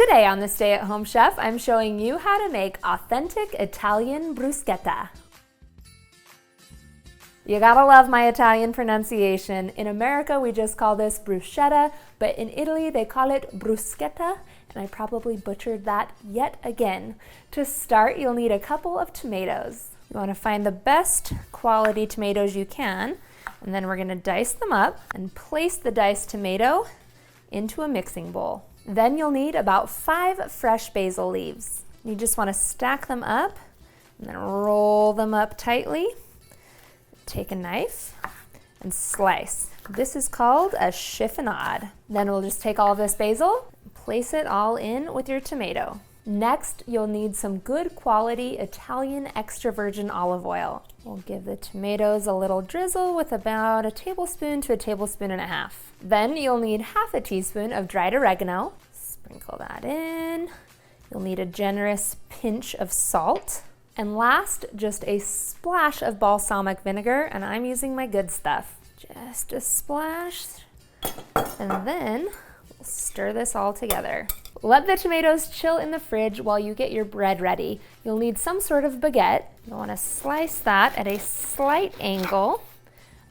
Today on the Stay at Home Chef, I'm showing you how to make authentic Italian bruschetta. You gotta love my Italian pronunciation. In America, we just call this bruschetta, but in Italy, they call it bruschetta, and I probably butchered that yet again. To start, you'll need a couple of tomatoes. You wanna find the best quality tomatoes you can, and then we're gonna dice them up and place the diced tomato into a mixing bowl. Then you'll need about 5 fresh basil leaves. You just want to stack them up and then roll them up tightly. Take a knife and slice. This is called a chiffonade. Then we'll just take all of this basil and place it all in with your tomato. Next, you'll need some good quality Italian extra virgin olive oil. We'll give the tomatoes a little drizzle with about a tablespoon to a tablespoon and a half. Then you'll need half a teaspoon of dried oregano. Sprinkle that in. You'll need a generous pinch of salt. And last, just a splash of balsamic vinegar, and I'm using my good stuff. Just a splash. And then we'll stir this all together. Let the tomatoes chill in the fridge while you get your bread ready. You'll need some sort of baguette. You'll want to slice that at a slight angle,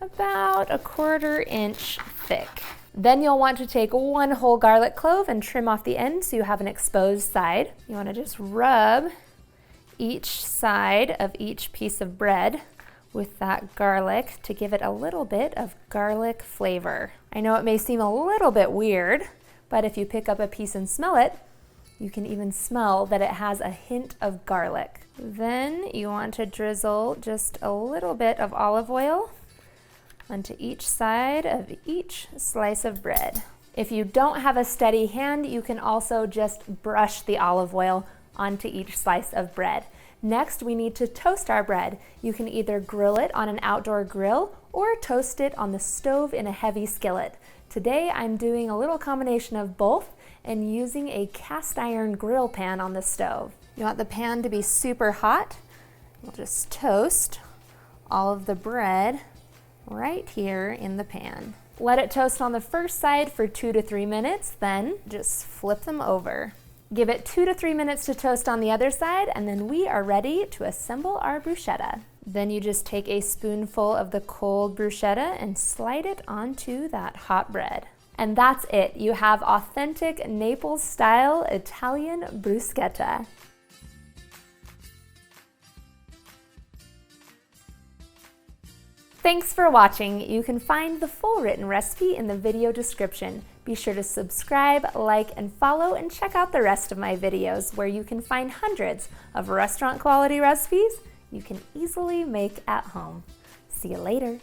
about 1/4 inch thick. Then you'll want to take 1 whole garlic clove and trim off the end so you have an exposed side. You want to just rub each side of each piece of bread with that garlic to give it a little bit of garlic flavor. I know it may seem a little bit weird, but if you pick up a piece and smell it, you can even smell that it has a hint of garlic. Then you want to drizzle just a little bit of olive oil onto each side of each slice of bread. If you don't have a steady hand, you can also just brush the olive oil onto each slice of bread. Next, we need to toast our bread. You can either grill it on an outdoor grill or toast it on the stove in a heavy skillet. Today, I'm doing a little combination of both and using a cast iron grill pan on the stove. You want the pan to be super hot. We'll just toast all of the bread right here in the pan. Let it toast on the first side for 2 to 3 minutes, then just flip them over. Give it 2 to 3 minutes to toast on the other side, and then we are ready to assemble our bruschetta. Then you just take a spoonful of the cold bruschetta and slide it onto that hot bread. And that's it. You have authentic Naples-style Italian bruschetta. Thanks for watching. You can find the full written recipe in the video description. Be sure to subscribe, like, and follow, and check out the rest of my videos where you can find hundreds of restaurant quality recipes you can easily make at home. See you later.